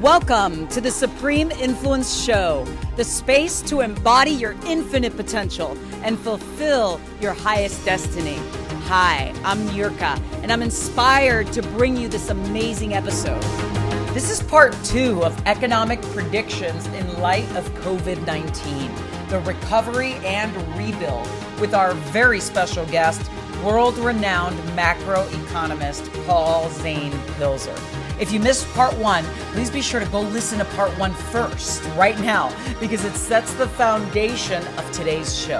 Welcome to the Supreme Influence Show, the space to embody your infinite potential and fulfill your highest destiny. Hi, I'm Niurka, and I'm inspired to bring you this amazing episode. This is part 2 of economic predictions in light of COVID-19, the recovery and rebuild, with our very special guest, world-renowned macro-economist Zane Pilzer. If you missed part 1, please be sure to go listen to part 1 first, right now, because it sets the foundation of today's show.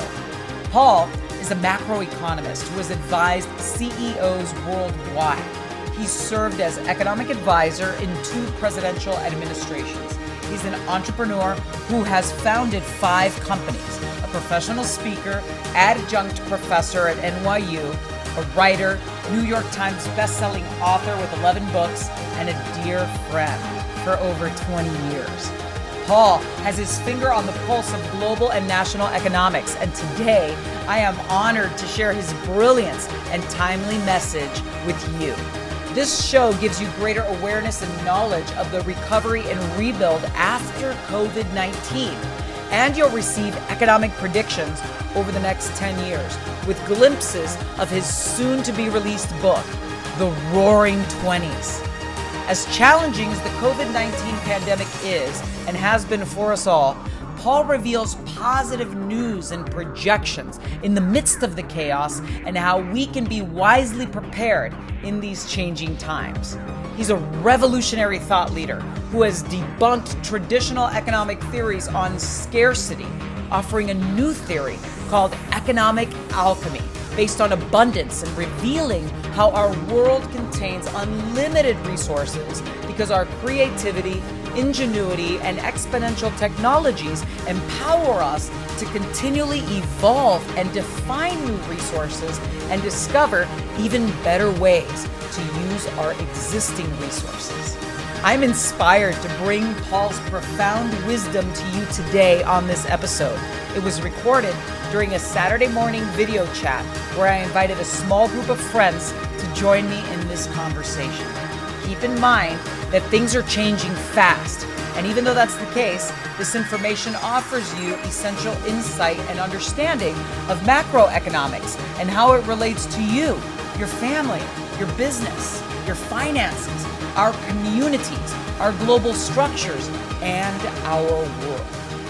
Paul is a macroeconomist who has advised CEOs worldwide. He's served as economic advisor in 2 presidential administrations. He's an entrepreneur who has founded 5 companies, a professional speaker, adjunct professor at NYU, a writer, New York Times bestselling author with 11 books, and a dear friend for over 20 years. Paul has his finger on the pulse of global and national economics, and today I am honored to share his brilliance and timely message with you. This show gives you greater awareness and knowledge of the recovery and rebuild after COVID-19, and you'll receive economic predictions over the next 10 years with glimpses of his soon-to-be-released book, The Roaring 20s. As challenging as the COVID-19 pandemic is and has been for us all, Paul reveals positive news and projections in the midst of the chaos and how we can be wisely prepared in these changing times. He's a revolutionary thought leader who has debunked traditional economic theories on scarcity, offering a new theory called economic alchemy, based on abundance and revealing how our world contains unlimited resources because our creativity, ingenuity, and exponential technologies empower us to continually evolve and define new resources and discover even better ways to use our existing resources. I'm inspired to bring Paul's profound wisdom to you today on this episode. It was recorded during a Saturday morning video chat where I invited a small group of friends to join me in this conversation. Keep in mind that things are changing fast, and even though that's the case, this information offers you essential insight and understanding of macroeconomics and how it relates to you, your family, your business, your finances, our communities, our global structures, and our world.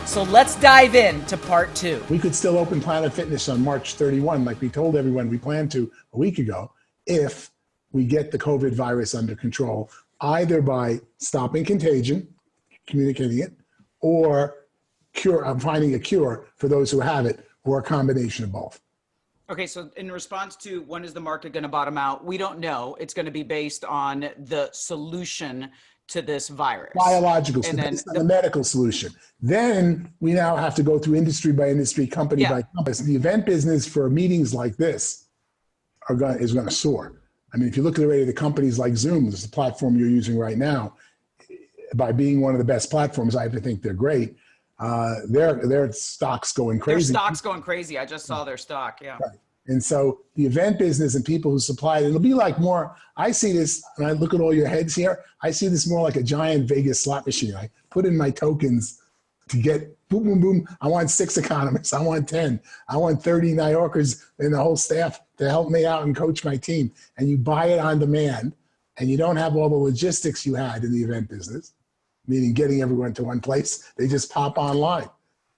So let's dive into part 2. We could still open Planet Fitness on March 31, like we told everyone we planned to a week ago, if we get the COVID virus under control, either by stopping contagion, communicating it, or finding a cure for those who have it, or a combination of both. Okay, so in response to when is the market going to bottom out, we don't know. It's going to be based on the solution to this virus. Biological, and based on the medical solution. Then we now have to go through industry by industry, company by company. The event business for meetings like this is going to soar. I mean, if you look at the rate of the companies like Zoom, this is the platform you're using right now, by being one of the best platforms, I have to think they're great. Their stock's going crazy. Their stock's going crazy. I just saw their stock, yeah. Right. And so the event business and people who supply it, it'll be like more, I see this, and I look at all your heads here, I see this more like a giant Vegas slot machine. I put in my tokens to get boom, boom, boom. I want 6 economists. I want 10. I want 30 Niurkas and the whole staff to help me out and coach my team. And you buy it on demand, and you don't have all the logistics you had in the event business, meaning getting everyone to one place. They just pop online.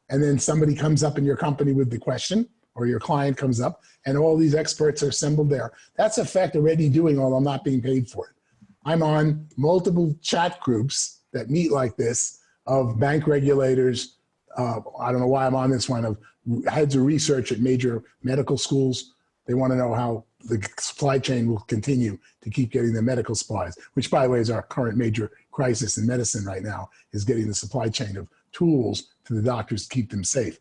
And then somebody comes up in your company with the question, or your client comes up, and all these experts are assembled there. That's a fact already doing, although I'm not being paid for it. I'm on multiple chat groups that meet like this of bank regulators. I don't know why I'm on this one, of heads of research at major medical schools. They want to know how the supply chain will continue to keep getting the medical supplies, which, by the way, is our current major crisis in medicine right now, is getting the supply chain of tools to the doctors to keep them safe.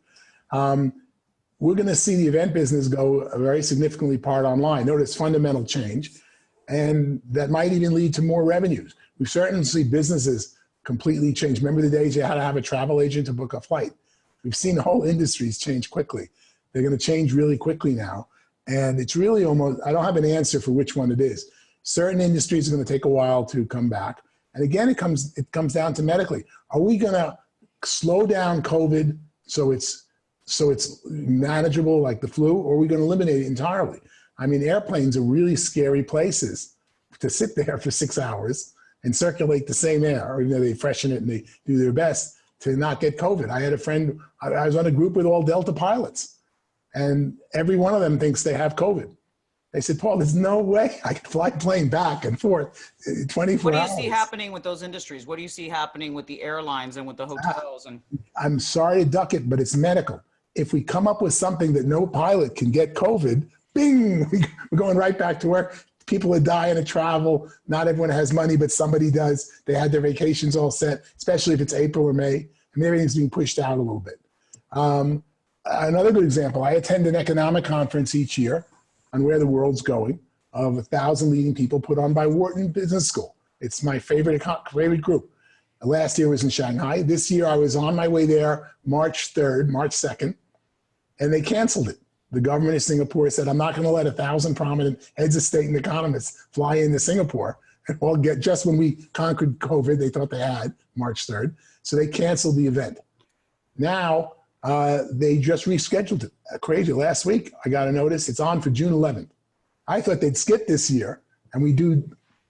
We're going to see the event business go a very significantly part online. Notice fundamental change, and that might even lead to more revenues. We've certainly seen businesses completely change. Remember the days you had to have a travel agent to book a flight? We've seen the whole industries change quickly. They're going to change really quickly now. And it's really almost, I don't have an answer for which one it is. Certain industries are going to take a while to come back. And again, it comes down to medically. Are we going to slow down COVID so it's manageable like the flu, or are we going to eliminate it entirely? I mean, airplanes are really scary places to sit there for 6 hours and circulate the same air. You know, they freshen it and they do their best to not get COVID. I had a friend, I was on a group with all Delta pilots, and every one of them thinks they have COVID. They said, Paul, there's no way I can fly a plane back and forth 24 hours. What do you see happening with those industries? What do you see happening with the airlines and with the hotels? And I'm sorry to duck it, but it's medical. If we come up with something that no pilot can get COVID, bing, we're going right back to work. People are dying of travel. Not everyone has money, but somebody does. They had their vacations all set, especially if it's April or May. I mean, everything's being pushed out a little bit. Another good example, I attend an economic conference each year on where the world's going of 1,000 leading people put on by Wharton Business School. It's my favorite group. Last year was in Shanghai. This year I was on my way there March 3rd, March 2nd, and they canceled it. The government of Singapore said, I'm not going to let 1,000 prominent heads of state and economists fly into Singapore and all get, just when we conquered COVID, they thought they had March 3rd. So they canceled the event. Now, they just rescheduled it. Crazy. Last week, I got a notice. It's on for June 11th. I thought they'd skip this year and we do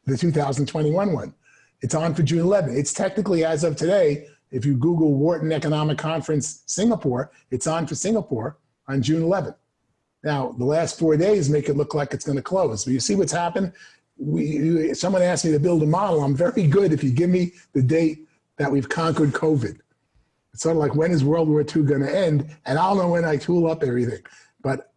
the 2021 one. It's on for June 11th. It's technically, as of today, if you Google Wharton Economic Conference Singapore, it's on for Singapore on June 11th. Now, the last 4 days make it look like it's going to close. But you see what's happened? Someone asked me to build a model. I'm very good if you give me the date that we've conquered COVID. It's sort of like, when is World War II going to end? And I'll know when I tool up everything. But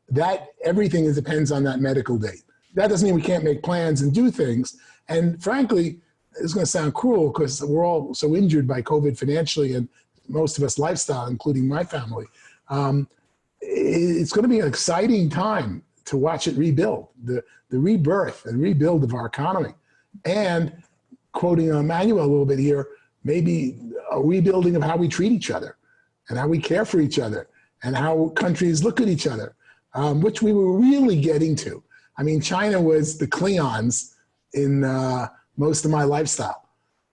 everything depends on that medical date. That doesn't mean we can't make plans and do things. And frankly, it's going to sound cruel because we're all so injured by COVID financially, and most of us lifestyle, including my family. It's going to be an exciting time to watch it rebuild, the rebirth and rebuild of our economy. And quoting Emmanuel a little bit here, maybe a rebuilding of how we treat each other and how we care for each other and how countries look at each other, which we were really getting to. I mean, China was the Klingons in most of my lifestyle.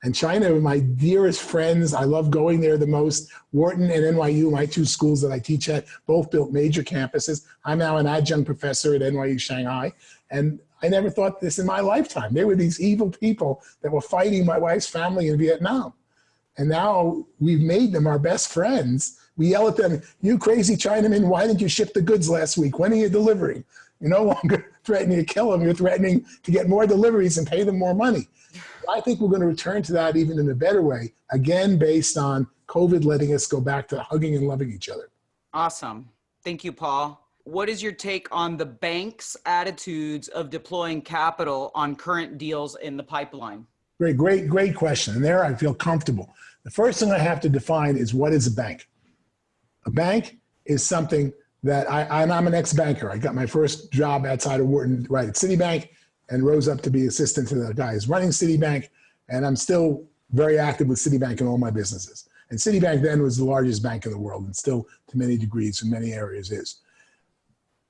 And China are my dearest friends. I love going there the most. Wharton and NYU, my two schools that I teach at, both built major campuses. I'm now an adjunct professor at NYU Shanghai. And I never thought this in my lifetime. They were these evil people that were fighting my wife's family in Vietnam. And now we've made them our best friends. We yell at them, you crazy Chinaman, why didn't you ship the goods last week? When are you delivering? You're no longer threatening to kill them. You're threatening to get more deliveries and pay them more money. I think we're going to return to that even in a better way, again, based on COVID letting us go back to hugging and loving each other. Awesome. Thank you, Paul. What is your take on the bank's attitudes of deploying capital on current deals in the pipeline? Great question. And there I feel comfortable. The first thing I have to define is, what is a bank? A bank is something that I'm an ex-banker. I got my first job outside of Wharton right at Citibank and rose up to be assistant to the guy who's running Citibank. And I'm still very active with Citibank in all my businesses. And Citibank then was the largest bank in the world, and still to many degrees in many areas is.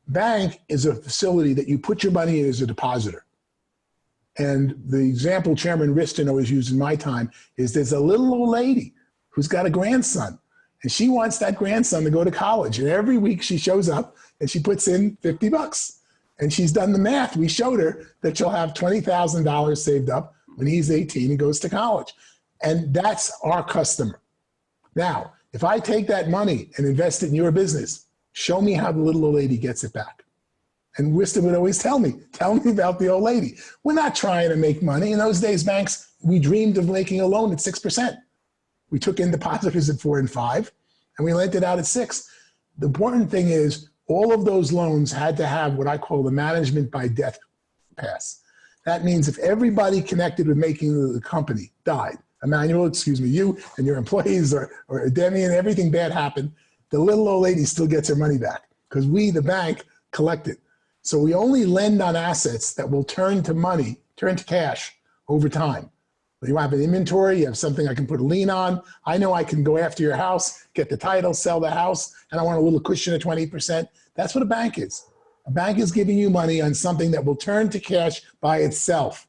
Bank is a facility that you put your money in as a depositor. And the example Chairman Riston always used in my time is, there's a little old lady who's got a grandson, and she wants that grandson to go to college. And every week she shows up and she puts in $50. And she's done the math. We showed her that she'll have $20,000 saved up when he's 18 and goes to college. And that's our customer. Now, if I take that money and invest it in your business, show me how the little old lady gets it back. And Wisdom would always tell me about the old lady. We're not trying to make money. In those days, banks, we dreamed of making a loan at 6%. We took in depositors at 4 and 5, and we lent it out at 6. The important thing is, all of those loans had to have what I call the management by death pass. That means if everybody connected with making the company died, Emmanuel, you and your employees, or Demi, and everything bad happened, the little old lady still gets her money back because we, the bank, collect it. So we only lend on assets that will turn to money, turn to cash over time. You have an inventory, you have something I can put a lien on. I know I can go after your house, get the title, sell the house, and I want a little cushion of 20%. That's what a bank is. A bank is giving you money on something that will turn to cash by itself.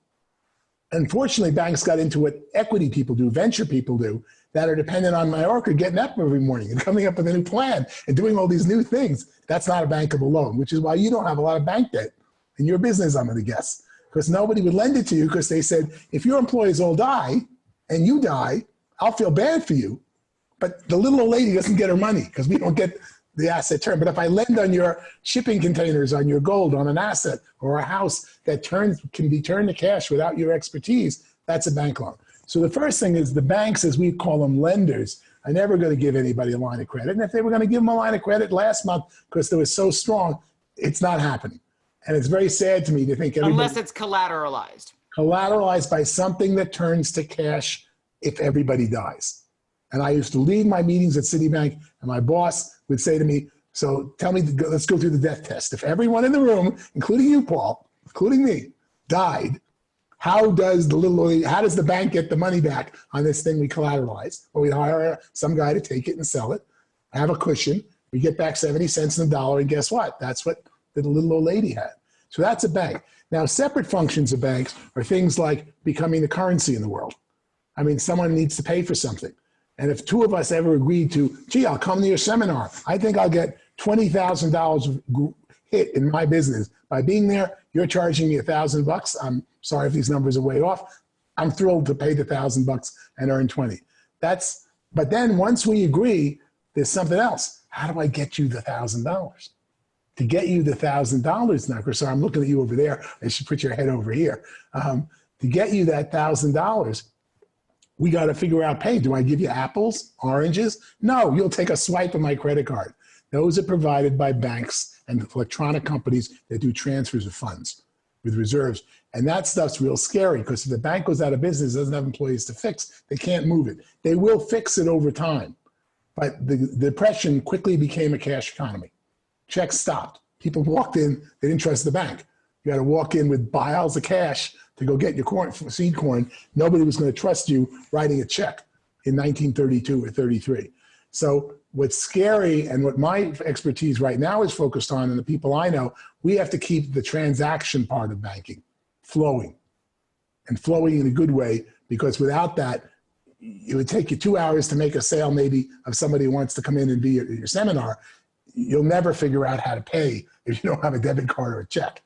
Unfortunately, banks got into what equity people do, venture people do, that are dependent on Niurka getting up every morning and coming up with a new plan and doing all these new things. That's not a bankable loan, which is why you don't have a lot of bank debt in your business, I'm going to guess. Because nobody would lend it to you because they said, if your employees all die and you die, I'll feel bad for you. But the little old lady doesn't get her money because we don't get the asset turn. But if I lend on your shipping containers, on your gold, on an asset or a house that can be turned to cash without your expertise, that's a bank loan. So the first thing is the banks, as we call them, lenders, are never going to give anybody a line of credit. And if they were going to give them a line of credit last month because they were so strong, it's not happening. And it's very sad to me to think unless it's collateralized. Collateralized by something that turns to cash if everybody dies. And I used to lead my meetings at Citibank, and my boss would say to me, so tell me, let's go through the death test. If everyone in the room, including you, Paul, including me, died, how does the bank get the money back on this thing we collateralized? Well, we hire some guy to take it and sell it, have a cushion, we get back 70 cents in the dollar, and guess what? That's what the little old lady had. So that's a bank. Now, separate functions of banks are things like becoming the currency in the world. I mean, someone needs to pay for something. And if two of us ever agreed to, gee, I'll come to your seminar, I think I'll get $20,000 hit in my business. By being there, you're charging me $1,000. I'm sorry if these numbers are way off. I'm thrilled to pay the $1,000 and earn 20. But then once we agree, there's something else. How do I get you the $1,000? To get you the $1,000, Niurka, so I'm looking at you over there. I should put your head over here. To get you that $1,000, we got to figure out, hey, do I give you apples, oranges? No, you'll take a swipe of my credit card. Those are provided by banks and electronic companies that do transfers of funds with reserves. And that stuff's real scary because if the bank goes out of business, doesn't have employees to fix, they can't move it. They will fix it over time. But the depression quickly became a cash economy. Checks stopped. People walked in, they didn't trust the bank. You got to walk in with piles of cash to go get your seed corn. Nobody was going to trust you writing a check in 1932 or 33. So what's scary and what my expertise right now is focused on, and the people I know, we have to keep the transaction part of banking flowing, and flowing in a good way, because without that, it would take you 2 hours to make a sale maybe of somebody who wants to come in and be at your seminar. You'll never figure out how to pay if you don't have a debit card or a check.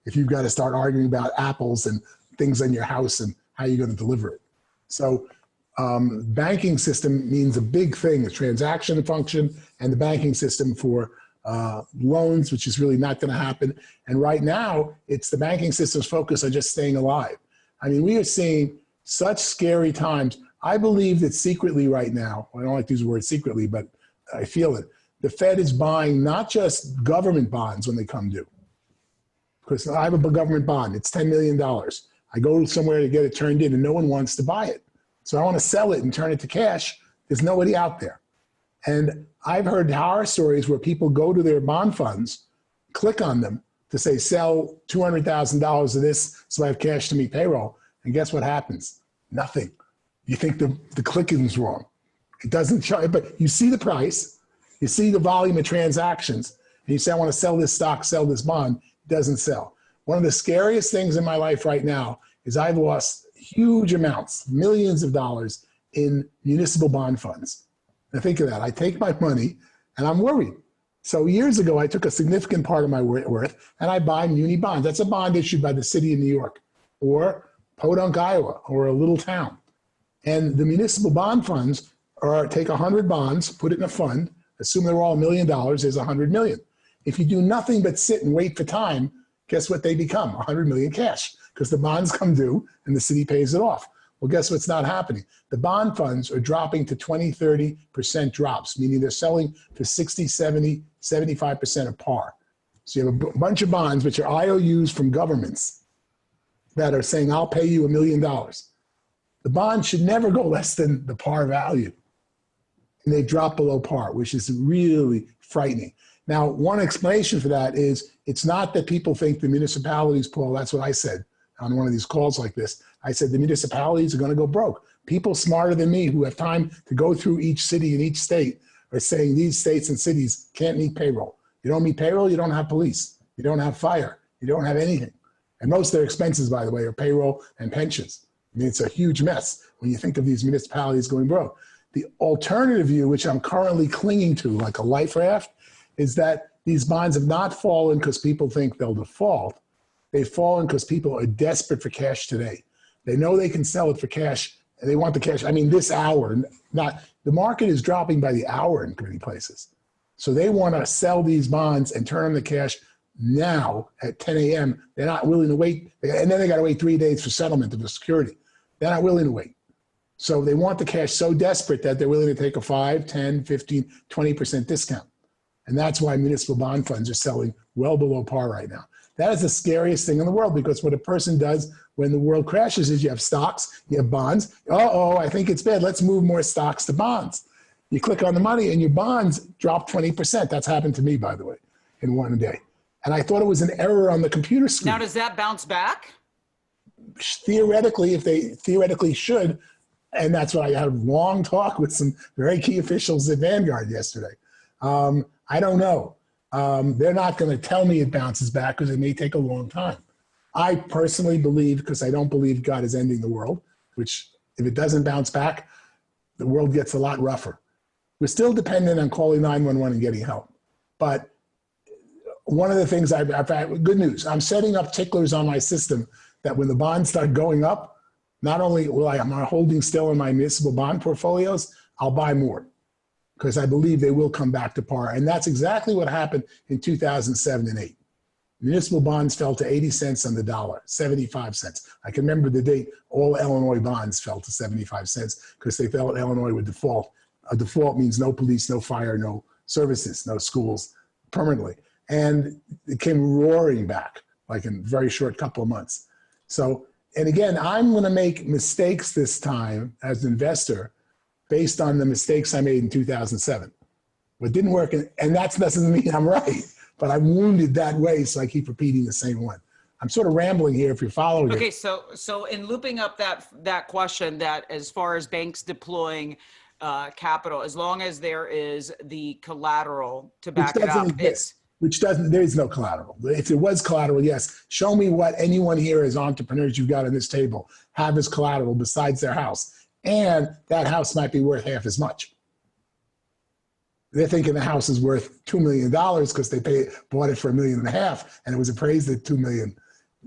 If you've got to start arguing about apples and things in your house and how you're going to deliver it. So banking system means a big thing, the transaction function and the banking system for loans, which is really not going to happen. And right now, it's the banking system's focus on just staying alive. I mean, we are seeing such scary times. I believe that secretly right now, I don't like to use the word secretly, but I feel it. The Fed is buying not just government bonds when they come due. Because I have a government bond, it's $10 million. I go somewhere to get it turned in and no one wants to buy it. So I want to sell it and turn it to cash. There's nobody out there. And I've heard horror stories where people go to their bond funds, click on them to say, sell $200,000 of this so I have cash to meet payroll. And guess what happens? Nothing. You think the clicking's wrong. It doesn't show, but you see the price. You see the volume of transactions, and you say, I want to sell this stock, sell this bond. It doesn't sell. One of the scariest things in my life right now is I've lost huge amounts, millions of dollars in municipal bond funds. Now think of that. I take my money, and I'm worried. So years ago, I took a significant part of my worth, and I buy muni bonds. That's a bond issued by the city of New York, or Podunk, Iowa, or a little town. And the municipal bond funds take 100 bonds, put it in a fund, assume they're all $1 million, there's 100 million. If you do nothing but sit and wait for time, guess what they become? 100 million cash, because the bonds come due and the city pays it off. Well, guess what's not happening? The bond funds are dropping to 20, 30% drops, meaning they're selling for 60, 70, 75% of par. So you have a bunch of bonds, which are IOUs from governments that are saying, I'll pay you $1 million. The bond should never go less than the par value. And they drop below par, which is really frightening. Now, one explanation for that is it's not that people think the municipalities, Paul, that's what I said on one of these calls like this. I said the municipalities are going to go broke. People smarter than me who have time to go through each city and each state are saying these states and cities can't meet payroll. You don't meet payroll, you don't have police. You don't have fire. You don't have anything. And most of their expenses, by the way, are payroll and pensions. I mean, it's a huge mess when you think of these municipalities going broke. The alternative view, which I'm currently clinging to like a life raft, is that these bonds have not fallen because people think they'll default. They've fallen because people are desperate for cash today. They know they can sell it for cash, and they want the cash. I mean, this hour, not the market is dropping by the hour in many places. So they want to sell these bonds and turn them to cash now at 10 a.m. They're not willing to wait. And then they got to wait 3 days for settlement of the security. They're not willing to wait. So they want the cash so desperate that they're willing to take a 5, 10, 15, 20% discount. And that's why municipal bond funds are selling well below par right now. That is the scariest thing in the world, because what a person does when the world crashes is you have stocks, you have bonds. I think it's bad. Let's move more stocks to bonds. You click on the money and your bonds drop 20%. That's happened to me, by the way, in one day. And I thought it was an error on the computer screen. Now, does that bounce back? Theoretically, if they theoretically should, and that's why I had a long talk with some very key officials at Vanguard yesterday. I don't know. They're not going to tell me it bounces back because it may take a long time. I personally believe, because I don't believe God is ending the world, which if it doesn't bounce back, the world gets a lot rougher. We're still dependent on calling 911 and getting help. But one of the things I've had, good news, I'm setting up ticklers on my system that when the bonds start going up, not only will I'm holding still in my municipal bond portfolios, I'll buy more because I believe they will come back to par. And that's exactly what happened in 2007 and 8. Municipal bonds fell to 80 cents on the dollar, 75 cents. I can remember the date all Illinois bonds fell to 75 cents because they felt Illinois would default. A default means no police, no fire, no services, no schools permanently. And it came roaring back like in a very short couple of months. So, and again, I'm going to make mistakes this time as an investor based on the mistakes I made in 2007. What didn't work, and that doesn't mean I'm right, but I'm wounded that way, so I keep repeating the same one. I'm sort of rambling here if you're following. Okay, so in looping up that question, that as far as banks deploying capital, as long as there is the collateral to back it up, there is no collateral. If there was collateral, yes. Show me what anyone here as entrepreneurs you've got on this table have as collateral besides their house. And that house might be worth half as much. They're thinking the house is worth $2 million because they bought it for $1.5 million and it was appraised at $2 million.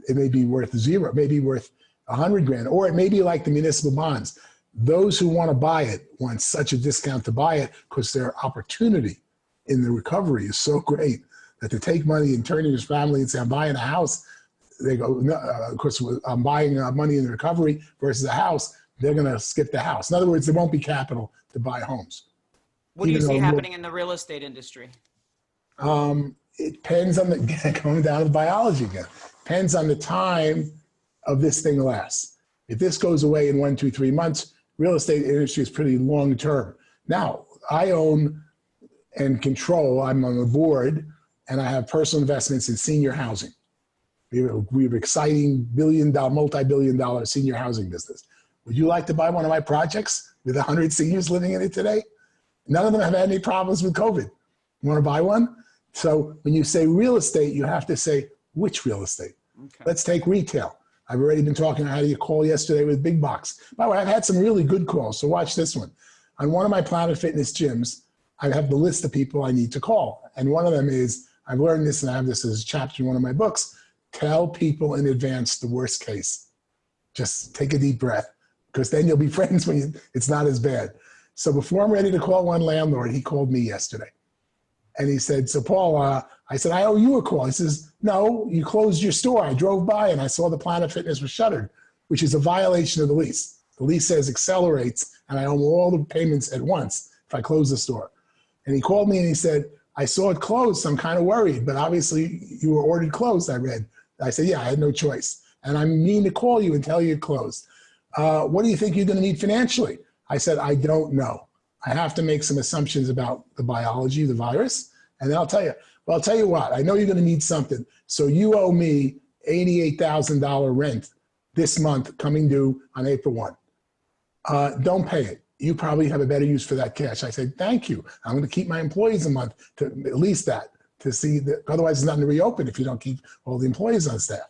It may be worth zero, it may be worth $100,000, or it may be like the municipal bonds. Those who want to buy it want such a discount to buy it because their opportunity in the recovery is so great that to take money and turn to his family and say, I'm buying a house, they go, no, of course, I'm buying money in the recovery versus a house, they're going to skip the house. In other words, there won't be capital to buy homes. What do you see happening in the real estate industry? It depends on going down to biology again. Depends on the time of this thing lasts. If this goes away in 1, 2, 3 months, real estate industry is pretty long term. Now, I own and control, I'm on the board, and I have personal investments in senior housing. We have exciting multi-billion dollar senior housing business. Would you like to buy one of my projects with 100 seniors living in it today? None of them have had any problems with COVID. You want to buy one? So when you say real estate, you have to say which real estate. Okay. Let's take retail. I've already been talking about how you call yesterday with big box. By the way, I've had some really good calls, so watch this one. On one of my Planet Fitness gyms, I have the list of people I need to call. And one of them is, I've learned this and I have this as a chapter in one of my books, tell people in advance the worst case. Just take a deep breath, because then you'll be friends when it's not as bad. So before I'm ready to call one landlord, he called me yesterday. And he said, so Paul, I said, I owe you a call. He says, no, you closed your store. I drove by and I saw the Planet Fitness was shuttered, which is a violation of the lease. The lease says accelerates and I owe all the payments at once if I close the store. And he called me and he said, I saw it closed, so I'm kind of worried, but obviously you were ordered closed, I read. I said, yeah, I had no choice. And I mean to call you and tell you it closed. What do you think you're going to need financially? I said, I don't know. I have to make some assumptions about the biology of the virus, and then I'll tell you. Well, I'll tell you what, I know you're going to need something. So you owe me $88,000 rent this month coming due on April 1. Don't pay it. You probably have a better use for that cash. I said, thank you. I'm going to keep my employees a month to at least that, to see that. Otherwise, it's nothing to reopen if you don't keep all the employees on staff.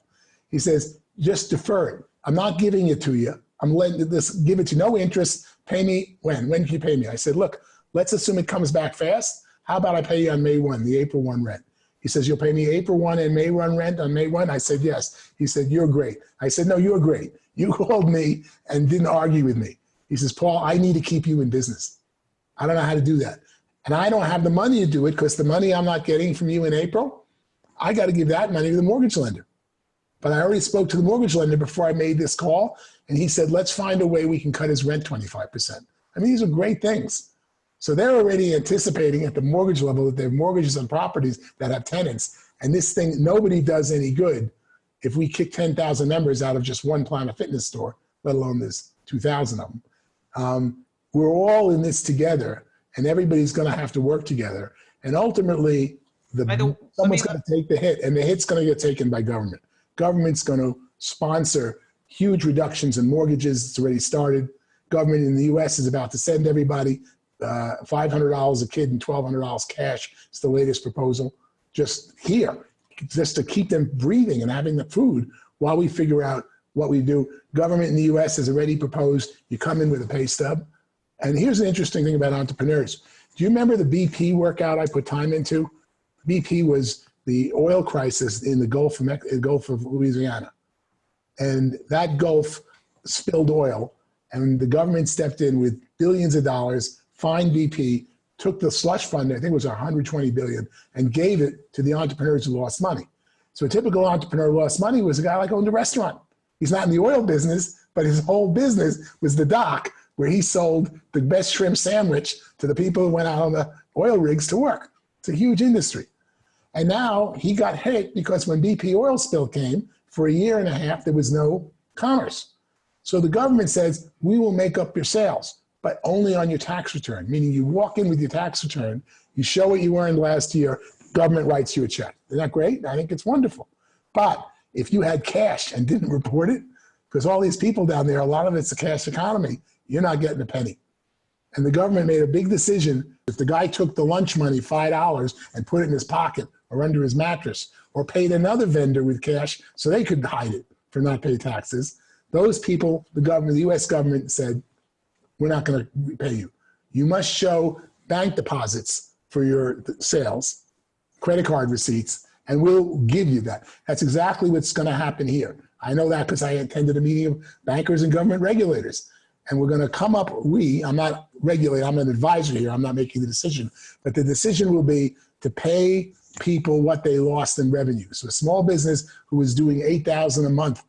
He says, just defer it. I'm not giving it to you. I'm letting this, give it to no interest, pay me when? When can you pay me? I said, look, let's assume it comes back fast. How about I pay you on May 1, the April 1 rent? He says, you'll pay me April 1 and May 1 rent on May 1? I said, yes. He said, you're great. I said, no, you're great. You called me and didn't argue with me. He says, Paul, I need to keep you in business. I don't know how to do that. And I don't have the money to do it because the money I'm not getting from you in April, I got to give that money to the mortgage lender. But I already spoke to the mortgage lender before I made this call, and he said, let's find a way we can cut his rent 25%. I mean, these are great things. So they're already anticipating at the mortgage level that they have mortgages on properties that have tenants. And this thing, nobody does any good if we kick 10,000 members out of just one Planet Fitness store, let alone there's 2,000 of them. We're all in this together, and everybody's going to have to work together. And ultimately, someone's going to take the hit, and the hit's going to get taken by government. Government's going to sponsor huge reductions in mortgages. It's already started. Government in the U.S. is about to send everybody $500 a kid and $1,200 cash. It's the latest proposal just here, just to keep them breathing and having the food while we figure out what we do. Government in the U.S. has already proposed you come in with a pay stub. And here's the interesting thing about entrepreneurs. Do you remember the BP workout I put time into? BP was the oil crisis in the Gulf of Louisiana. And that Gulf spilled oil, and the government stepped in with billions of dollars, fined BP, took the slush fund, I think it was $120 billion, and gave it to the entrepreneurs who lost money. So a typical entrepreneur who lost money was a guy like owned a restaurant. He's not in the oil business, but his whole business was the dock where he sold the best shrimp sandwich to the people who went out on the oil rigs to work. It's a huge industry. And now he got hit because when BP oil spill came, for a year and a half, there was no commerce. So the government says, we will make up your sales, but only on your tax return, meaning you walk in with your tax return, you show what you earned last year, government writes you a check. Isn't that great? I think it's wonderful. But if you had cash and didn't report it, because all these people down there, a lot of it's a cash economy, you're not getting a penny. And the government made a big decision. If the guy took the lunch money, $5, and put it in his pocket or under his mattress, or paid another vendor with cash so they could hide it for not pay taxes, those people, the government, the US government said, we're not going to pay you. You must show bank deposits for your sales, credit card receipts, and we'll give you that. That's exactly what's going to happen here. I know that because I attended a meeting of bankers and government regulators. And we're going to come up, I'm not regulator, I'm an advisor here, I'm not making the decision, but the decision will be to pay people what they lost in revenue. So a small business who was doing $8,000 a month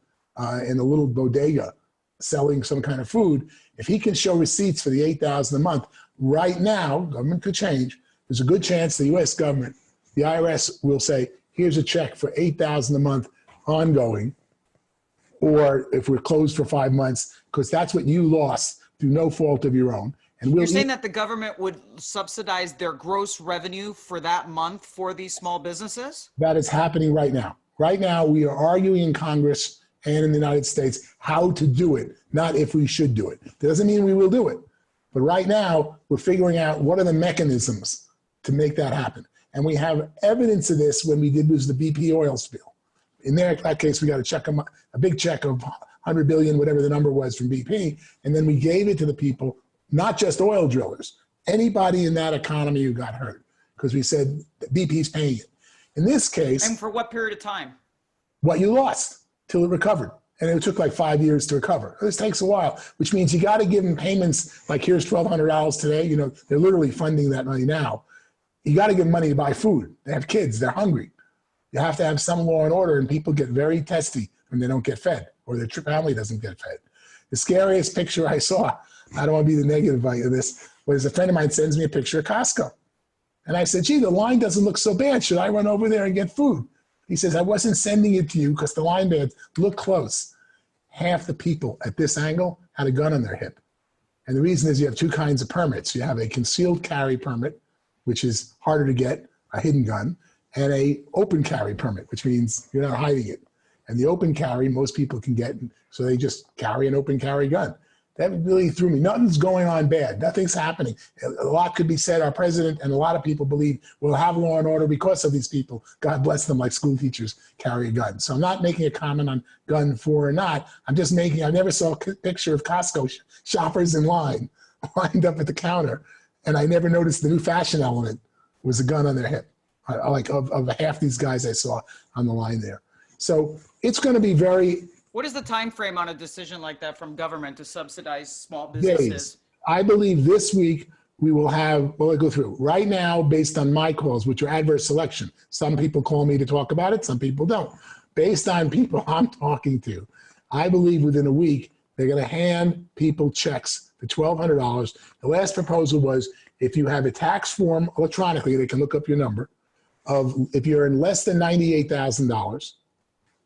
in a little bodega selling some kind of food, if he can show receipts for the $8,000 a month, right now, government could change, there's a good chance the US government, the IRS will say, here's a check for $8,000 a month ongoing, or if we're closed for 5 months, because that's what you lost through no fault of your own. And you're saying that the government would subsidize their gross revenue for that month for these small businesses? That is happening right now. Right now, we are arguing in Congress and in the United States how to do it, not if we should do it. That doesn't mean we will do it. But right now, we're figuring out what are the mechanisms to make that happen. And we have evidence of this when we did lose the BP oil spill. In that case, we got a big check of 100 billion, whatever the number was from BP, and then we gave it to the people, not just oil drillers, anybody in that economy who got hurt, because we said BP's paying it. In this case— And for what period of time? What you lost till it recovered. And it took like 5 years to recover. This takes a while, which means you got to give them payments like here's $1,200 today. You know, they're literally funding that money now. You got to give them money to buy food. They have kids, they're hungry. You have to have some law and order, and people get very testy when they don't get fed or their family doesn't get fed. The scariest picture I saw, I don't want to be the negative of this, was a friend of mine sends me a picture of Costco. And I said, gee, the line doesn't look so bad. Should I run over there and get food? He says, I wasn't sending it to you because the line bad. Look close. Half the people at this angle had a gun on their hip. And the reason is you have two kinds of permits. You have a concealed carry permit, which is harder to get, a hidden gun, and a open carry permit, which means you're not hiding it. And the open carry, most people can get, so they just carry an open carry gun. That really threw me. Nothing's going on bad. Nothing's happening. A lot could be said. Our president and a lot of people believe we'll have law and order because of these people. God bless them, like school teachers carry a gun. So I'm not making a comment on gun for or not. I'm just making, I never saw a picture of Costco shoppers in line, lined up at the counter. And I never noticed the new fashion element was a gun on their hip. Like of half these guys I saw on the line there. So it's going to be very... What is the time frame on a decision like that from government to subsidize small businesses? Days. I believe this week we will have, well, I'll go through. Right now, based on my calls, which are adverse selection, some people call me to talk about it, some people don't. Based on people I'm talking to, I believe within a week, they're going to hand people checks for $1,200. The last proposal was if you have a tax form electronically, they can look up your number, of if you're in less than $98,000,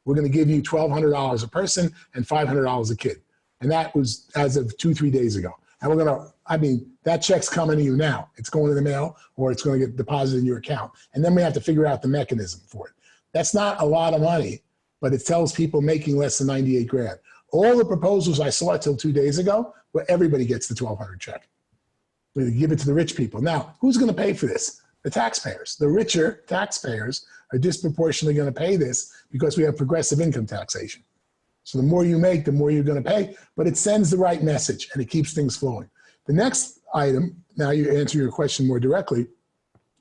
we're going to give you $1,200 a person and $500 a kid. And that was as of 2-3 days ago. And we're going to, I mean, that check's coming to you now. It's going to the mail or it's going to get deposited in your account. And then we have to figure out the mechanism for it. That's not a lot of money, but it tells people making less than 98 grand. All the proposals I saw till 2 days ago, where everybody gets the $1,200 check. We give it to the rich people. Now, who's going to pay for this? The taxpayers. The richer taxpayers are disproportionately going to pay this because we have progressive income taxation. So the more you make, the more you're going to pay, but it sends the right message and it keeps things flowing. The next item, now you answer your question more directly,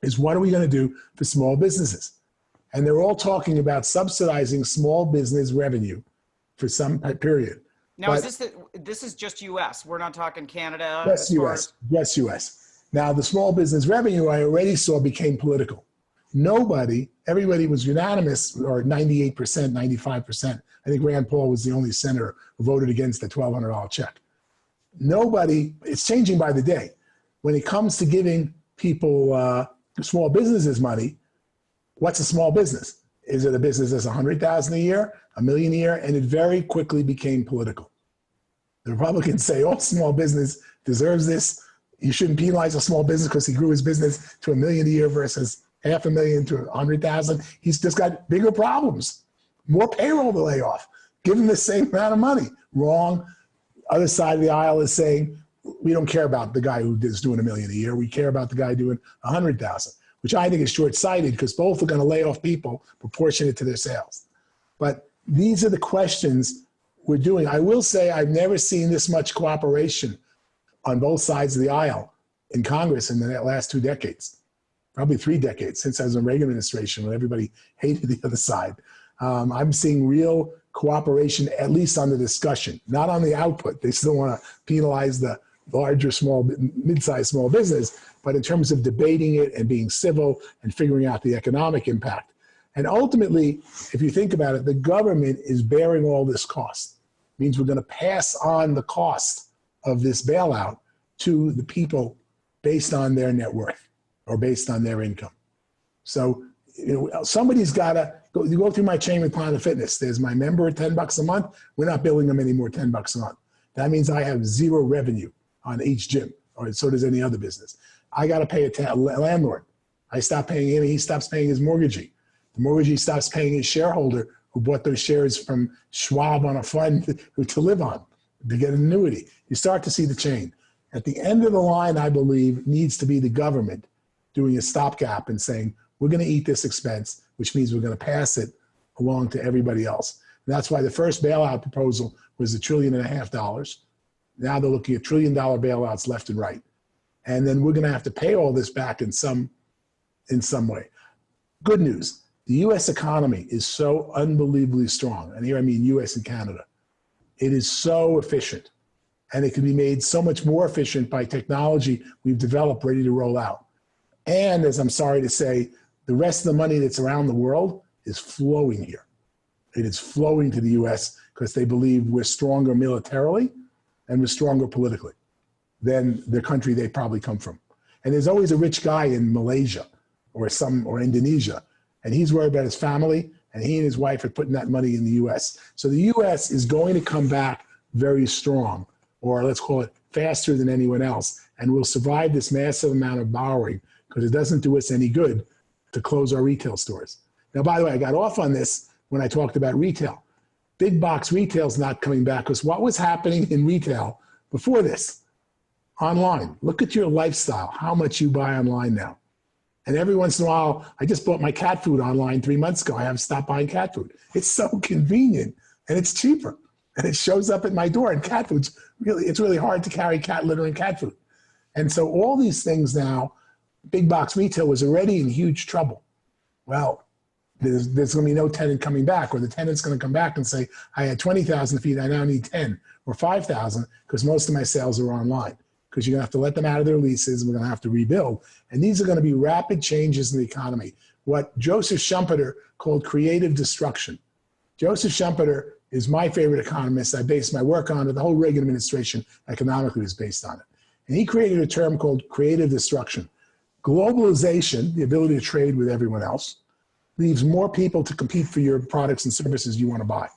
is what are we going to do for small businesses? And they're all talking about subsidizing small business revenue for some period. Now, but this is just U.S. We're not talking Canada? Yes, U.S. Yes, U.S. Now, the small business revenue I already saw became political. Everybody was unanimous, or 98%, 95%. I think Rand Paul was the only senator who voted against the $1,200 check. It's changing by the day. When it comes to giving people, small businesses money, what's a small business? Is it a business that's $100,000 a year, $1 million a year? And it very quickly became political. The Republicans say, oh, small business deserves this. You shouldn't penalize a small business because he grew his business to $1 million a year versus $500,000 to $100,000. He's just got bigger problems, more payroll to lay off. Give him the same amount of money. Wrong. Other side of the aisle is saying, we don't care about the guy who is doing $1 million a year. We care about the guy doing $100,000, which I think is short-sighted because both are going to lay off people proportionate to their sales. But these are the questions we're doing. I will say I've never seen this much cooperation on both sides of the aisle in Congress in the last 2 decades, probably 3 decades, since I was in the Reagan administration when everybody hated the other side. I'm seeing real cooperation, at least on the discussion, not on the output. They still want to penalize the larger, mid-sized small business, but in terms of debating it and being civil and figuring out the economic impact. And ultimately, if you think about it, the government is bearing all this cost. It means we're going to pass on the cost of this bailout to the people based on their net worth or based on their income. So somebody's got to go. You go through my chain with Planet Fitness. There's my member at $10 a month. We're not billing them anymore $10 a month. That means I have zero revenue on each gym, or so does any other business. I got to pay a landlord. I stop paying him. He stops paying his mortgagee. The mortgagee stops paying his shareholder who bought those shares from Schwab on a fund to live on, to get an annuity. You start to see the chain. At the end of the line, I believe, needs to be the government doing a stopgap and saying, we're going to eat this expense, which means we're going to pass it along to everybody else. And that's why the first bailout proposal was $1.5 trillion. Now they're looking at $1 trillion bailouts left and right. And then we're going to have to pay all this back in some way. Good news. The U.S. economy is so unbelievably strong. And here I mean U.S. and Canada. It is so efficient. And it can be made so much more efficient by technology we've developed ready to roll out. And as I'm sorry to say, the rest of the money that's around the world is flowing here. It is flowing to the U.S. because they believe we're stronger militarily and we're stronger politically than the country they probably come from. And there's always a rich guy in Malaysia or Indonesia, and he's worried about his family, and he and his wife are putting that money in the U.S. So the U.S. is going to come back very strong, or let's call it faster than anyone else, and we'll survive this massive amount of borrowing because it doesn't do us any good to close our retail stores. Now, by the way, I got off on this when I talked about retail. Big box retail is not coming back because what was happening in retail before this, online. Look at your lifestyle, how much you buy online now. And every once in a while, I just bought my cat food online 3 months ago. I haven't stopped buying cat food. It's so convenient and it's cheaper. And it shows up at my door. And cat food's it's really hard to carry cat litter and cat food. And so all these things now, big box retail was already in huge trouble. Well, there's going to be no tenant coming back, or the tenant's going to come back and say, I had 20,000 feet, I now need 10 or 5,000 because most of my sales are online. Because you're going to have to let them out of their leases and we're going to have to rebuild. And these are going to be rapid changes in the economy. What Joseph Schumpeter called creative destruction. Joseph Schumpeter is my favorite economist. I based my work on it. The whole Reagan administration economically was based on it. And he created a term called creative destruction. Globalization, the ability to trade with everyone else, leaves more people to compete for your products and services you want to buy.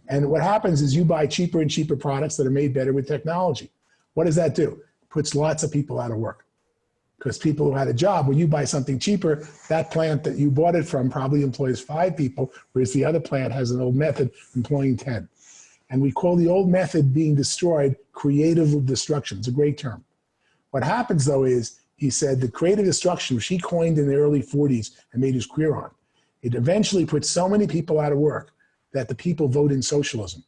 And what happens is you buy cheaper and cheaper products that are made better with technology. What does that do? It puts lots of people out of work. Because people who had a job, when you buy something cheaper, that plant that you bought it from probably employs 5 people, whereas the other plant has an old method employing 10. And we call the old method being destroyed creative destruction. It's a great term. What happens though is, he said the creative destruction, which he coined in the early 40s and made his career on, it eventually puts so many people out of work that the people vote in socialism.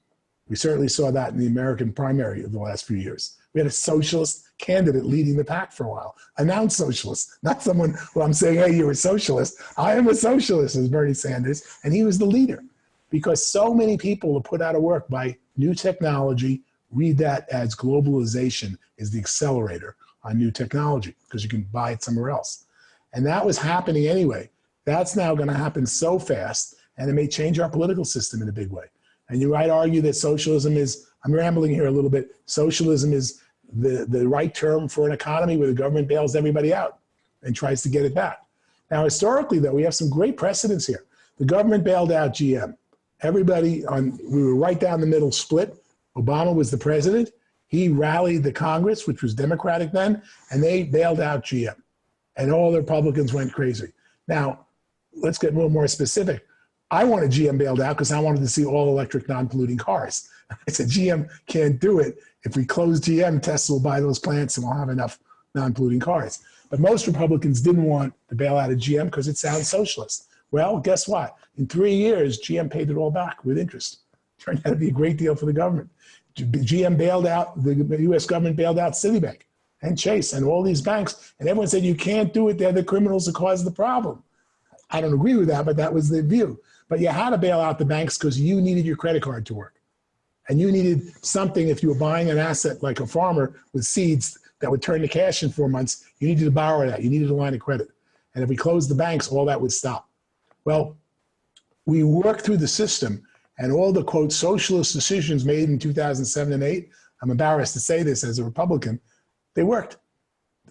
We certainly saw that in the American primary of the last few years. We had a socialist candidate leading the pack for a while, announced socialist, not someone who I'm saying, hey, you're a socialist. I am a socialist, as Bernie Sanders, and he was the leader. Because so many people are put out of work by new technology. Read that as globalization is the accelerator on new technology, because you can buy it somewhere else. And that was happening anyway. That's now going to happen so fast, and it may change our political system in a big way. And you might argue that socialism is, I'm rambling here a little bit, socialism is the right term for an economy where the government bails everybody out and tries to get it back. Now, historically, though, we have some great precedents here. The government bailed out GM. We were right down the middle split. Obama was the president. He rallied the Congress, which was Democratic then, and they bailed out GM. And all the Republicans went crazy. Now, let's get a little more specific. I wanted GM bailed out because I wanted to see all electric non-polluting cars. I said, GM can't do it. If we close GM, Tesla will buy those plants and we'll have enough non-polluting cars. But most Republicans didn't want to bail out of GM because it sounds socialist. Well, guess what? In 3 years, GM paid it all back with interest. Turned out to be a great deal for the government. GM bailed out, the US government bailed out Citibank and Chase and all these banks. And everyone said, you can't do it. They're the criminals that caused the problem. I don't agree with that, but that was the view. But you had to bail out the banks because you needed your credit card to work. And you needed something, if you were buying an asset like a farmer with seeds that would turn to cash in 4 months, you needed to borrow that. You needed a line of credit. And if we closed the banks, all that would stop. Well, we worked through the system, and all the, quote, socialist decisions made in 2007 and 8, I'm embarrassed to say this as a Republican, they worked.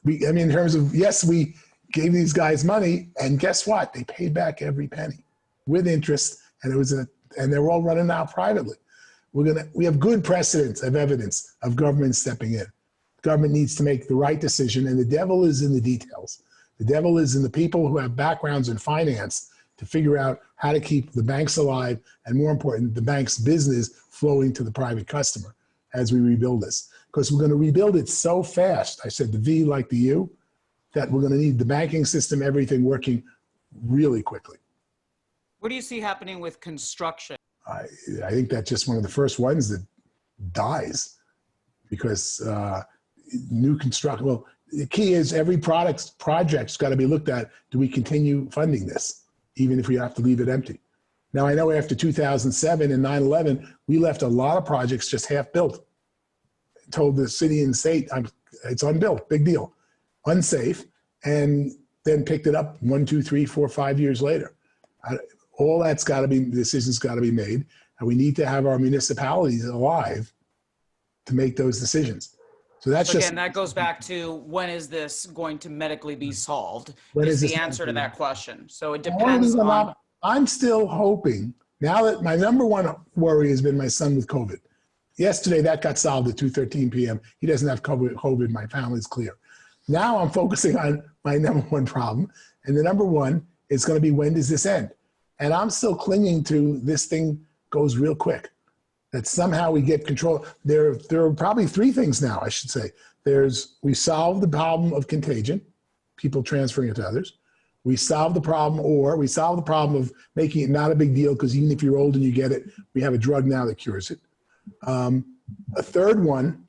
In terms of, yes, we gave these guys money, and guess what? They paid back every penny with interest, and and they're all running out privately. We have good precedents of evidence of government stepping in. Government needs to make the right decision, and the devil is in the details. The devil is in the people who have backgrounds in finance to figure out how to keep the banks alive, and more important, the bank's business flowing to the private customer as we rebuild this. Because we're going to rebuild it so fast, I said the V like the U, that we're going to need the banking system, everything working really quickly. What do you see happening with construction? I think that's just one of the first ones that dies, because new construction, well, the key is every project's got to be looked at. Do we continue funding this, even if we have to leave it empty? Now, I know after 2007 and 9/11, we left a lot of projects just half built. Told the city and state, it's unbuilt, big deal, unsafe, and then picked it up 1, 2, 3, 4, 5 years later. All that's got to be, decisions got to be made, and we need to have our municipalities alive to make those decisions. So that's again, that goes back to, when is this going to medically be solved? When is is the this answer to that question. So it depends on. I'm still hoping, now that my number one worry has been my son with COVID. Yesterday, that got solved at 2:13 p.m. He doesn't have COVID. My family's clear. Now I'm focusing on my number one problem. And the number one is going to be, when does this end? And I'm still clinging to this thing goes real quick. that somehow we get control. There are probably three things now, I should say. We solve the problem of contagion, people transferring it to others. We solve the problem of making it not a big deal, because even if you're old and you get it, we have a drug now that cures it. A third one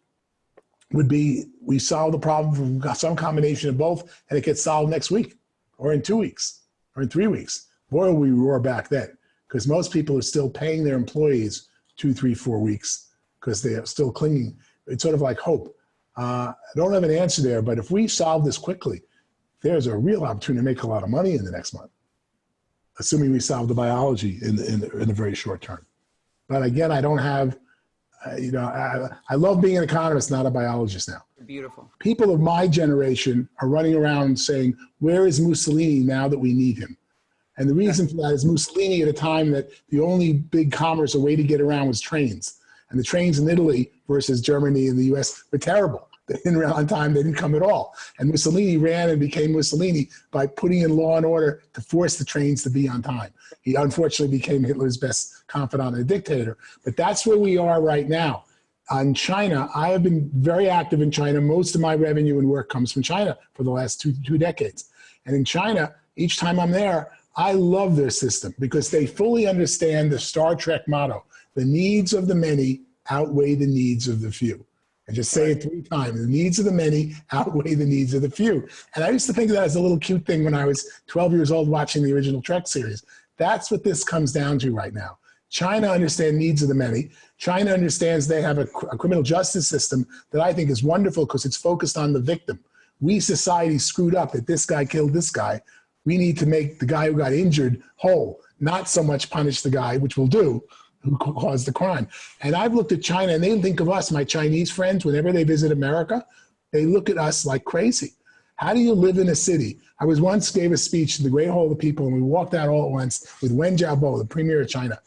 would be we solve the problem from some combination of both, and it gets solved next week or in 2 weeks or in 3 weeks. Boy, will we roar back then, because most people are still paying their employees 2, 3, 4 weeks because they are still clinging. It's sort of like hope. I don't have an answer there, but if we solve this quickly, there's a real opportunity to make a lot of money in the next month, assuming we solve the biology in the very short term. But again, I don't have, I love being an economist, not a biologist now. Beautiful. People of my generation are running around saying, where is Mussolini now that we need him? And the reason for that is Mussolini, at a time that the only big commerce or way to get around was trains. And the trains in Italy versus Germany and the US were terrible. They didn't run on time, they didn't come at all. And Mussolini ran and became Mussolini by putting in law and order to force the trains to be on time. He unfortunately became Hitler's best confidant and dictator. But that's where we are right now. On China, I have been very active in China. Most of my revenue and work comes from China for the last two decades. And in China, each time I'm there, I love their system because they fully understand the Star Trek motto: the needs of the many outweigh the needs of the few. And just say it 3 times: the needs of the many outweigh the needs of the few. And I used to think of that as a little cute thing when I was 12 years old watching the original Trek series. That's what this comes down to right now. China understands needs of the many. China understands they have a criminal justice system that I think is wonderful because it's focused on the victim. We, society, screwed up that this guy killed this guy. We need to make the guy who got injured whole, not so much punish the guy, which we'll do, who caused the crime. And I've looked at China, and they think of us, my Chinese friends, whenever they visit America, they look at us like crazy. How do you live in a city? I once gave a speech in the Great Hall of People, and we walked out all at once with Wen Jiabao, the premier of China.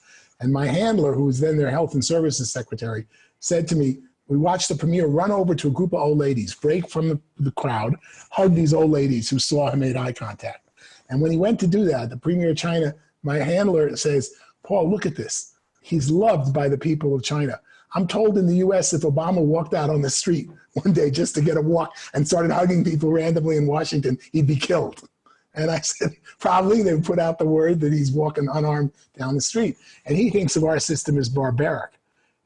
And my handler, who was then their health and services secretary, said to me, we watched the premier run over to a group of old ladies, break from the crowd, hug these old ladies who saw him, made eye contact. And when he went to do that, the premier of China, my handler says, Paul, look at this. He's loved by the people of China. I'm told in the US, if Obama walked out on the street one day just to get a walk and started hugging people randomly in Washington, he'd be killed. And I said, probably they would put out the word that he's walking unarmed down the street. And he thinks of our system as barbaric.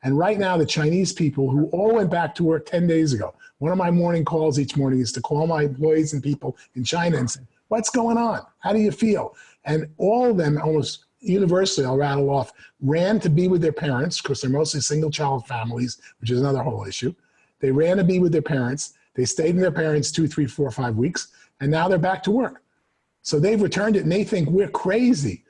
And right now, the Chinese people who all went back to work 10 days ago, one of my morning calls each morning is to call my employees and people in China and say, what's going on? How do you feel? And all of them, almost universally, I'll rattle off, ran to be with their parents, because they're mostly single child families, which is another whole issue. They ran to be with their parents. They stayed in their parents 2, 3, 4, 5 weeks, and now they're back to work. So they've returned it, and they think we're crazy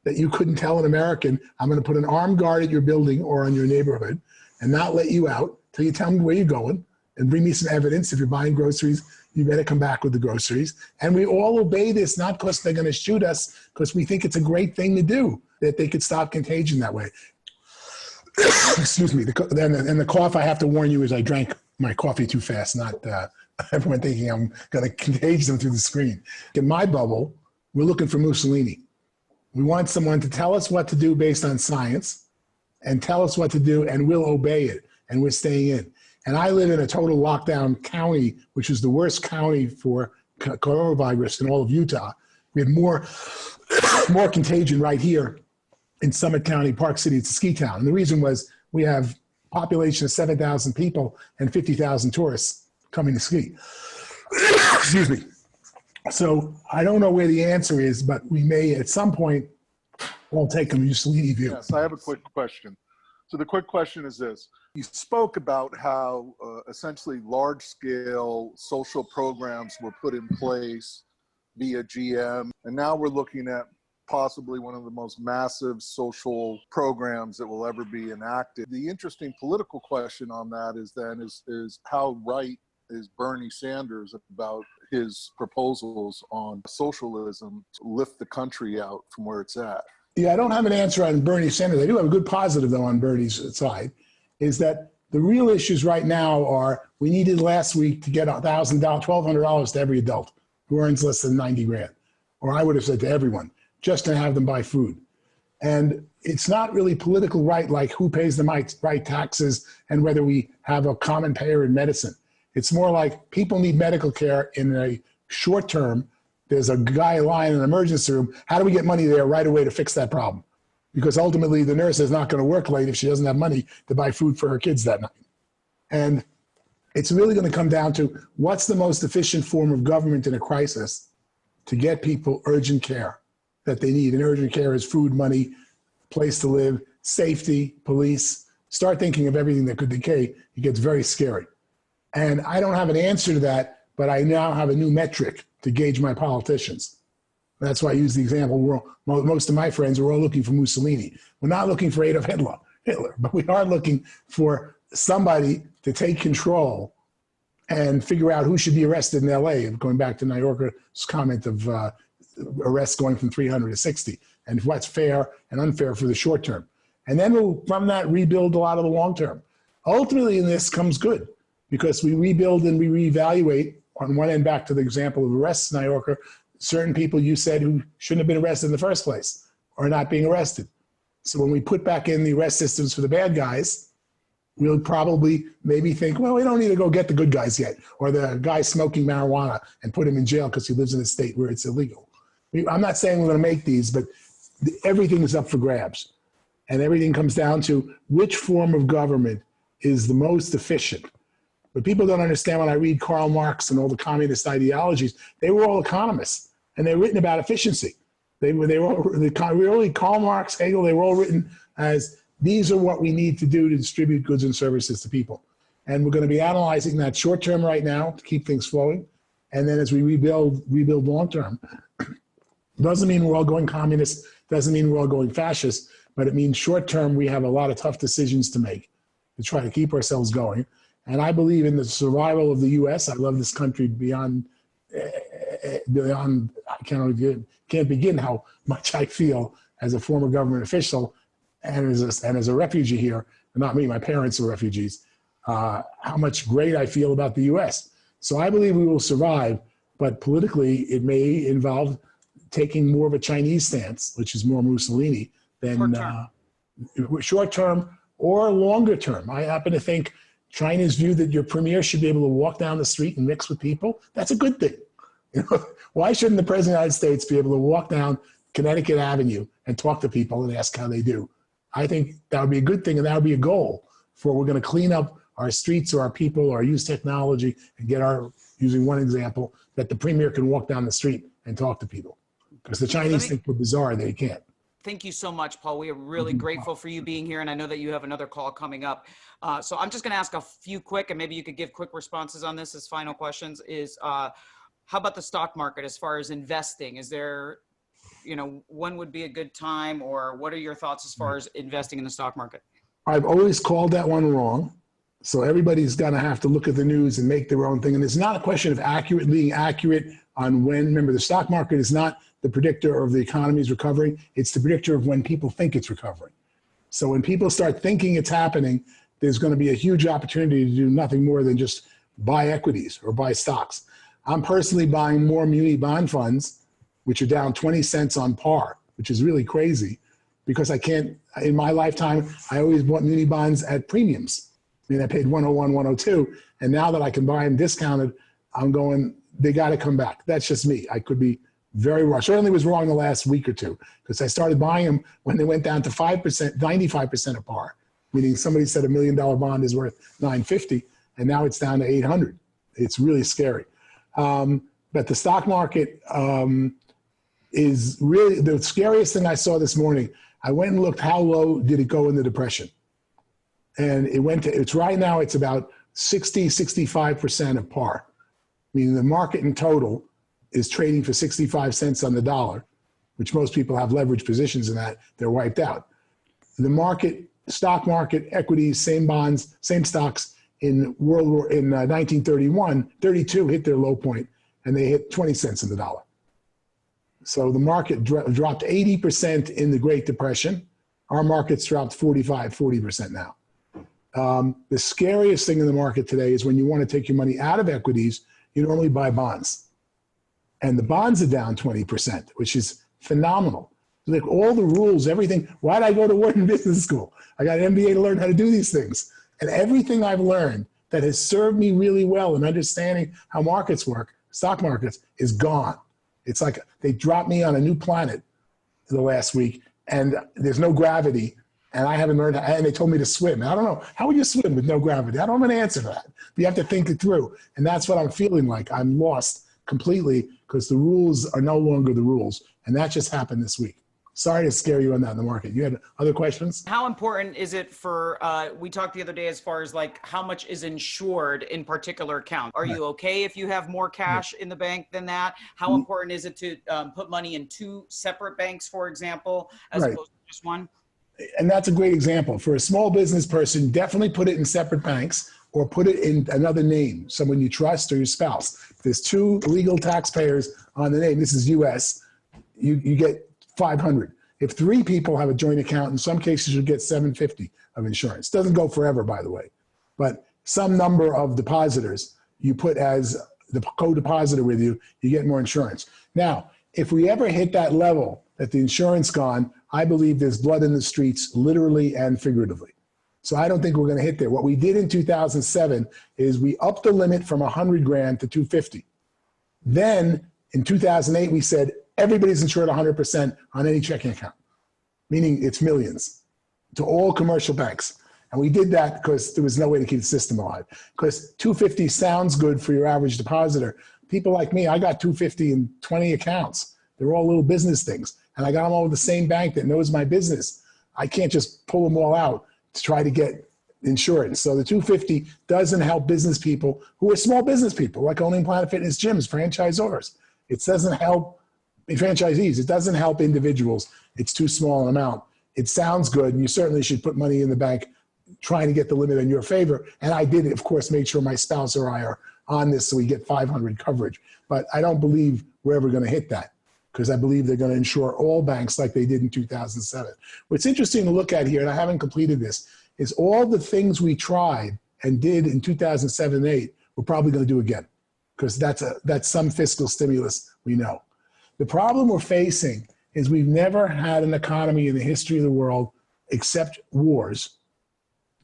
that you couldn't tell an American, I'm going to put an armed guard at your building or on your neighborhood and not let you out till you tell me where you're going and bring me some evidence. If you're buying groceries, you better come back with the groceries. And we all obey this, not because they're going to shoot us, because we think it's a great thing to do, that they could stop contagion that way. Excuse me. And the cough, I have to warn you, is I drank my coffee too fast, not everyone thinking I'm going to contage them through the screen. In my bubble, we're looking for Mussolini. We want someone to tell us what to do based on science and tell us what to do, and we'll obey it, and we're staying in. And I live in a total lockdown county, which is the worst county for coronavirus in all of Utah. We have more contagion right here in Summit County, Park City. It's a ski town. And the reason was we have a population of 7,000 people and 50,000 tourists coming to ski. Excuse me. So I don't know where the answer is, but we may at some point all take a Mussolini view. Yes, I have a quick question. So the quick question is this. You spoke about how essentially large-scale social programs were put in place via GM, and now we're looking at possibly one of the most massive social programs that will ever be enacted. The interesting political question on that is how right is Bernie Sanders about his proposals on socialism to lift the country out from where it's at? Yeah, I don't have an answer on Bernie Sanders. I do have a good positive, though, on Bernie's side, is that the real issues right now are we needed last week to get $1,200 to every adult who earns less than 90 grand. Or I would have said to everyone, just to have them buy food. And it's not really political right, like who pays the right taxes and whether we have a common payer in medicine. It's more like people need medical care in a short term. There's a guy lying in an emergency room. How do we get money there right away to fix that problem? Because ultimately the nurse is not going to work late if she doesn't have money to buy food for her kids that night. And it's really going to come down to what's the most efficient form of government in a crisis to get people urgent care that they need. And urgent care is food, money, place to live, safety, police. Start thinking of everything that could decay. It gets very scary. And I don't have an answer to that, but I now have a new metric to gauge my politicians. That's why I use the example. Most of my friends are all looking for Mussolini. We're not looking for Adolf Hitler, but we are looking for somebody to take control and figure out who should be arrested in LA, going back to Niurka's comment of arrests going from 300 to 60, and what's fair and unfair for the short term. And then we'll, from that, rebuild a lot of the long term. Ultimately, in this comes good, because we rebuild and we reevaluate. On one end, back to the example of arrests, Niurka, certain people you said who shouldn't have been arrested in the first place are not being arrested. So when we put back in the arrest systems for the bad guys, we'll probably maybe think, well, we don't need to go get the good guys yet, or the guy smoking marijuana and put him in jail because he lives in a state where it's illegal. I'm not saying we're going to make these, but everything is up for grabs. And everything comes down to which form of government is the most efficient. But people don't understand. When I read Karl Marx and all the communist ideologies, they were all economists, and they're written about efficiency. They were really Karl Marx, Hegel, they were all written as these are what we need to do to distribute goods and services to people. And we're going to be analyzing that short term right now to keep things flowing. And then as we rebuild long term. Doesn't mean we're all going communist, doesn't mean we're all going fascist, but it means short term we have a lot of tough decisions to make to try to keep ourselves going. And I believe in the survival of the U.S. I love this country beyond I can't begin how much I feel as a former government official and as a refugee here. Not me, my parents are refugees. How much great I feel about the U.S. So I believe we will survive, but politically it may involve taking more of a Chinese stance, which is more Mussolini than short term or longer term. I happen to think China's view that your premier should be able to walk down the street and mix with people, that's a good thing. You know, why shouldn't the president of the United States be able to walk down Connecticut Avenue and talk to people and ask how they do? I think that would be a good thing, and that would be a goal for we're going to clean up our streets or our people or use technology and get using one example, that the premier can walk down the street and talk to people. Because the Chinese think we're bizarre, they can't. Thank you so much, Paul. We are really grateful for you being here, and I know that you have another call coming up. So I'm just going to ask a few quick, and maybe you could give quick responses on this as final questions, is how about the stock market as far as investing? Is there, when would be a good time, or what are your thoughts as far as investing in the stock market? I've always called that one wrong. So everybody's going to have to look at the news and make their own thing. And it's not a question of being accurate on when. Remember, the stock market is not the predictor of the economy's recovery. It's the predictor of when people think it's recovering. So when people start thinking it's happening, there's going to be a huge opportunity to do nothing more than just buy equities or buy stocks. I'm personally buying more muni bond funds, which are down 20 cents on par, which is really crazy, because I can't, in my lifetime, I always bought muni bonds at premiums. I mean, I paid 101, 102, and now that I can buy them discounted, I'm going, they got to come back. That's just me. I could be very wrong. Certainly was wrong the last week or two, because I started buying them when they went down to 5%, 95% of par, meaning somebody said $1 million bond is worth $950, and now it's down to 800. It's really scary. But the stock market is really the scariest thing I saw this morning. I went and looked how low did it go in the depression. And it's right now, it's about 65% of par. Meaning the market in total is trading for 65 cents on the dollar, which most people have leveraged positions in that, they're wiped out. The market, stock market, equities, same bonds, same stocks in 1931, 32 hit their low point, and they hit 20 cents on the dollar. So the market dropped 80% in the Great Depression. Our market's dropped 40% now. The scariest thing in the market today is when you want to take your money out of equities, you normally buy bonds. And the bonds are down 20%, which is phenomenal. Like all the rules, everything. Why did I go to Wharton Business School? I got an MBA to learn how to do these things. And everything I've learned that has served me really well in understanding how markets work, stock markets, is gone. It's like they dropped me on a new planet the last week, and there's no gravity, and I haven't learned, and they told me to swim. I don't know, how would you swim with no gravity? I don't have an answer to that, but you have to think it through. And that's what I'm feeling like. I'm lost completely because the rules are no longer the rules. And that just happened this week. Sorry to scare you on that in the market. You had other questions? How important is it for, we talked the other day as far as like how much is insured in particular account? Are you okay if you have more cash in the bank than that? How important is it to put money in two separate banks, for example, as opposed to just one? And that's a great example. For a small business person, definitely put it in separate banks or put it in another name, someone you trust or your spouse. If there's two legal taxpayers on the name, this is US, you get 500. If 3 people have a joint account, in some cases you get 750 of insurance. Doesn't go forever, by the way, but some number of depositors you put as the co-depositor with you, you get more insurance. Now, if we ever hit that level that the insurance gone, I believe there's blood in the streets, literally and figuratively. So I don't think we're going to hit there. What we did in 2007 is we upped the limit from 100 grand to 250. Then in 2008, we said, everybody's insured 100% on any checking account, meaning it's millions to all commercial banks. And we did that because there was no way to keep the system alive. Because 250 sounds good for your average depositor. People like me, I got 250 in 20 accounts. They're all little business things. And I got them all with the same bank that knows my business. I can't just pull them all out to try to get insurance. So the 250 doesn't help business people who are small business people, like owning Planet Fitness gyms, franchisors. It doesn't help franchisees. It doesn't help individuals. It's too small an amount. It sounds good, and you certainly should put money in the bank trying to get the limit in your favor. And I did, of course, make sure my spouse or I are on this so we get 500 coverage. But I don't believe we're ever going to hit that because I believe they're going to insure all banks like they did in 2007. What's interesting to look at here, and I haven't completed this, is all the things we tried and did in 2007 and 8, we're probably going to do again because that's some fiscal stimulus we know. The problem we're facing is we've never had an economy in the history of the world, except wars,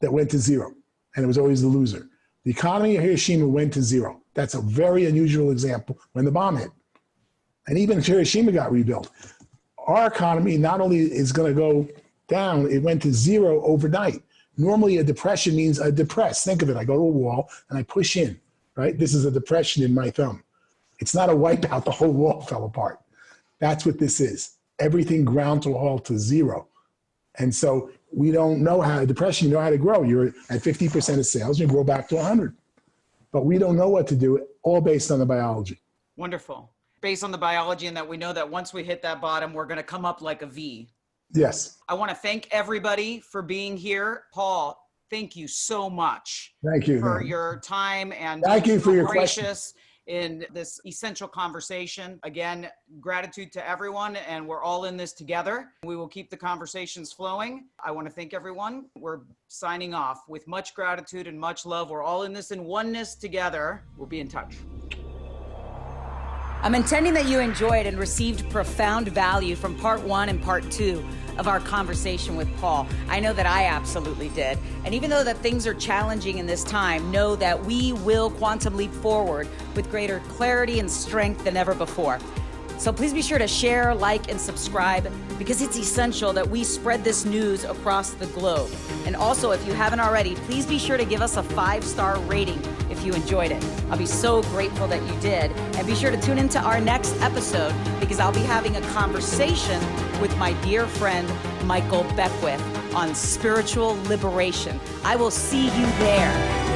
that went to zero, and it was always the loser. The economy of Hiroshima went to zero. That's a very unusual example when the bomb hit. And even if Hiroshima got rebuilt, our economy not only is going to go down, it went to zero overnight. Normally a depression means a depress. Think of it, I go to a wall and I push in, right? This is a depression in my thumb. It's not a wipeout, the whole wall fell apart. That's what this is. Everything ground to a halt to zero. And so we don't know how, depression, you know how to grow. You're at 50% of sales, you grow back to 100. But we don't know what to do, all based on the biology. Wonderful. Based on the biology and that we know that once we hit that bottom, we're going to come up like a V. Yes. I want to thank everybody for being here. Paul, thank you so much. Thank you for your time and thank you for your questions in this essential conversation. Again, gratitude to everyone, and we're all in this together. We will keep the conversations flowing. I want to thank everyone. We're signing off with much gratitude and much love. We're all in this in oneness together. We'll be in touch. I'm intending that you enjoyed and received profound value from part 1 and part 2 of our conversation with Paul. I know that I absolutely did. And even though that things are challenging in this time, know that we will quantum leap forward with greater clarity and strength than ever before. So please be sure to share, like, and subscribe because it's essential that we spread this news across the globe. And also, if you haven't already, please be sure to give us a 5-star rating if you enjoyed it. I'll be so grateful that you did. And be sure to tune into our next episode because I'll be having a conversation with my dear friend, Michael Beckwith, on spiritual liberation. I will see you there.